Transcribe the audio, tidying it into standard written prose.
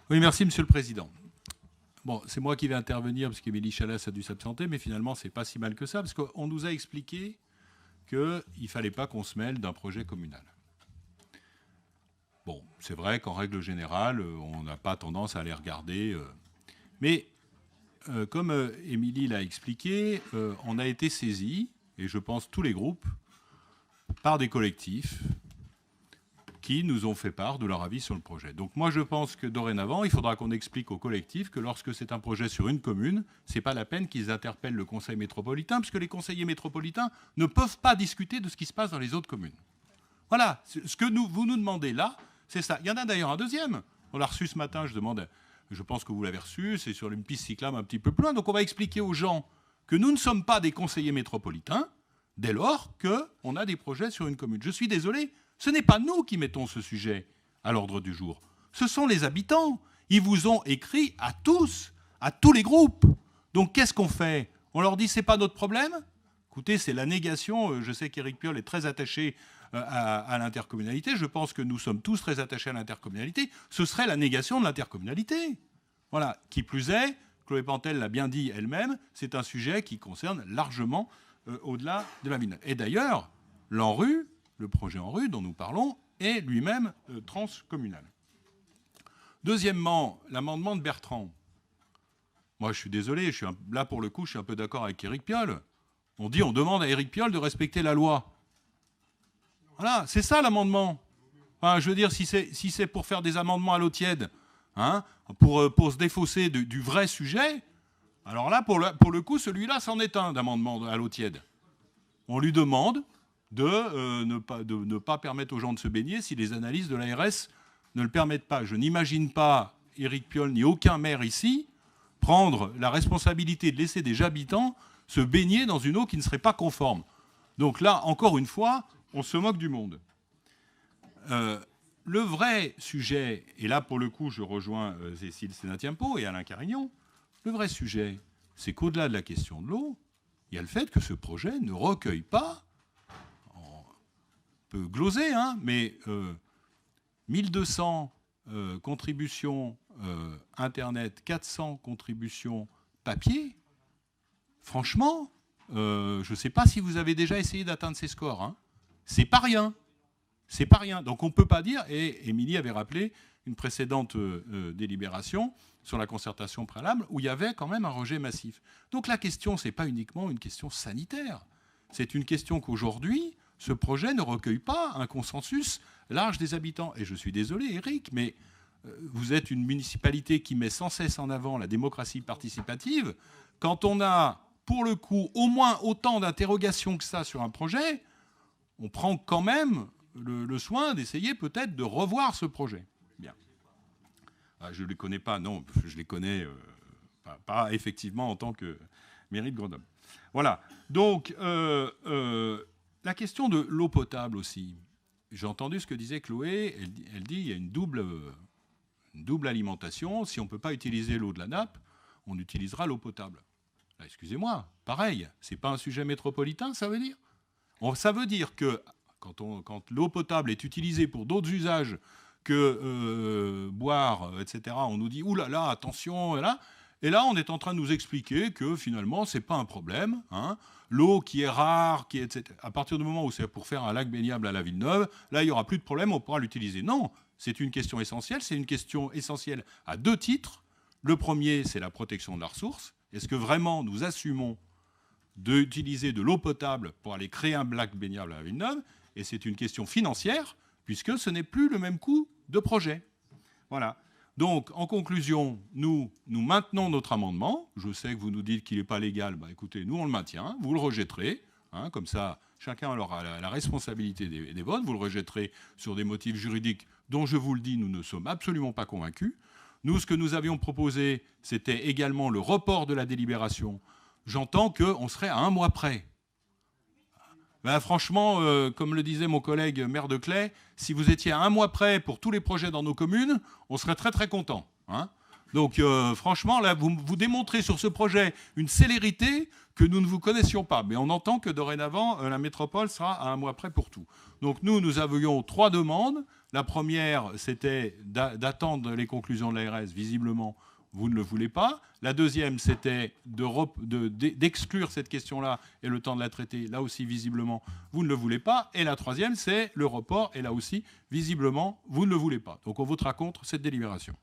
Oui, merci, Monsieur le Président. Bon, c'est moi qui vais intervenir parce qu'Émilie Chalas a dû s'absenter, mais finalement, c'est pas si mal que ça, parce qu'on nous a expliqué qu'il ne fallait pas qu'on se mêle d'un projet communal. Bon, c'est vrai qu'en règle générale, on n'a pas tendance à aller regarder. Mais comme Émilie l'a expliqué, on a été saisi, et je pense tous les groupes, par des collectifs qui nous ont fait part de leur avis sur le projet. Donc moi, je pense que dorénavant, il faudra qu'on explique aux collectifs que lorsque c'est un projet sur une commune, ce n'est pas la peine qu'ils interpellent le conseil métropolitain, puisque les conseillers métropolitains ne peuvent pas discuter de ce qui se passe dans les autres communes. Voilà, ce que vous nous demandez là, c'est ça. Il y en a d'ailleurs un deuxième. On l'a reçu ce matin, je pense que vous l'avez reçu, c'est sur une piste cyclable un petit peu plus loin. Donc on va expliquer aux gens que nous ne sommes pas des conseillers métropolitains dès lors qu'on a des projets sur une commune. Je suis désolé, ce n'est pas nous qui mettons ce sujet à l'ordre du jour. Ce sont les habitants. Ils vous ont écrit à tous les groupes. Donc qu'est-ce qu'on fait? On leur dit c'est pas notre problème? Écoutez, c'est la négation. Je sais qu'Éric Piolle est très attaché à l'intercommunalité. Je pense que nous sommes tous très attachés à l'intercommunalité. Ce serait la négation de l'intercommunalité. Voilà. Qui plus est, Chloé Pantel l'a bien dit elle-même, c'est un sujet qui concerne largement au-delà de la ville. Et d'ailleurs, l'ANRU, le projet ANRU dont nous parlons, est lui-même transcommunal. Deuxièmement, l'amendement de Bertrand. Moi, je suis désolé, là pour le coup, je suis un peu d'accord avec Éric Piolle. On demande à Éric Piolle de respecter la loi. Voilà, c'est ça l'amendement. Enfin, je veux dire, si c'est pour faire des amendements à l'eau tiède, hein, pour se défausser du vrai sujet, alors là, pour le coup, celui-là, c'en est un d'amendement à l'eau tiède. On lui demande de ne pas permettre aux gens de se baigner si les analyses de l'ARS ne le permettent pas. Je n'imagine pas Éric Piolle ni aucun maire ici prendre la responsabilité de laisser des habitants se baigner dans une eau qui ne serait pas conforme. Donc là, encore une fois, on se moque du monde. Le vrai sujet, et là pour le coup je rejoins Cécile Sénatiempo et Alain Carignon, le vrai sujet, c'est qu'au-delà de la question de l'eau, il y a le fait que ce projet ne recueille pas, on peut gloser, hein, mais 1200 contributions Internet, 400 contributions papier, franchement, je ne sais pas si vous avez déjà essayé d'atteindre ces scores. Hein. C'est pas rien. C'est pas rien. Donc on ne peut pas dire, et Émilie avait rappelé une précédente délibération sur la concertation préalable, où il y avait quand même un rejet massif. Donc la question, ce n'est pas uniquement une question sanitaire. C'est une question qu'aujourd'hui, ce projet ne recueille pas un consensus large des habitants. Et je suis désolé, Éric, mais vous êtes une municipalité qui met sans cesse en avant la démocratie participative. Quand on a, pour le coup, au moins autant d'interrogations que ça sur un projet, on prend quand même le soin d'essayer peut-être de revoir ce projet. Bien. Je ne les connais pas, non, je les connais pas effectivement en tant que mairie de Grenoble. Voilà. Donc, la question de l'eau potable aussi. J'ai entendu ce que disait Chloé. Elle dit qu'il y a une double alimentation. Si on ne peut pas utiliser l'eau de la nappe, on utilisera l'eau potable. Là, excusez-moi, pareil, c'est pas un sujet métropolitain, ça veut dire. Ça veut dire que quand l'eau potable est utilisée pour d'autres usages que boire, etc., on nous dit « Ouh là là, attention !» Et là, on est en train de nous expliquer que finalement, ce n'est pas un problème. Hein. L'eau qui est rare, etc., à partir du moment où c'est pour faire un lac baignable à la Villeneuve, là, il n'y aura plus de problème, on pourra l'utiliser. Non, c'est une question essentielle. C'est une question essentielle à deux titres. Le premier, c'est la protection de la ressource. Est-ce que vraiment nous assumons d'utiliser de l'eau potable pour aller créer un lac baignable à la Villeneuve? Et c'est une question financière, puisque ce n'est plus le même coût de projet. Voilà. Donc, en conclusion, nous maintenons notre amendement. Je sais que vous nous dites qu'il n'est pas légal. Bah, écoutez, nous, on le maintient. Vous le rejetterez. Hein, comme ça, chacun aura la responsabilité des votes. Vous le rejetterez sur des motifs juridiques dont, je vous le dis, nous ne sommes absolument pas convaincus. Nous, ce que nous avions proposé, c'était également le report de la délibération. J'entends qu'on serait à 1 mois près. Ben, franchement, comme le disait mon collègue maire de Claye, si vous étiez à 1 mois près pour tous les projets dans nos communes, on serait très très content. Hein. Donc franchement, là, vous démontrez sur ce projet une célérité que nous ne vous connaissions pas. Mais on entend que dorénavant, la métropole sera à 1 mois près pour tout. Donc nous avions 3 demandes. La première, c'était d'attendre les conclusions de l'ARS. Visiblement, vous ne le voulez pas. La deuxième, c'était d'exclure cette question-là et le temps de la traiter. Là aussi, visiblement, vous ne le voulez pas. Et la troisième, c'est le report. Et là aussi, visiblement, vous ne le voulez pas. Donc on votera contre cette délibération.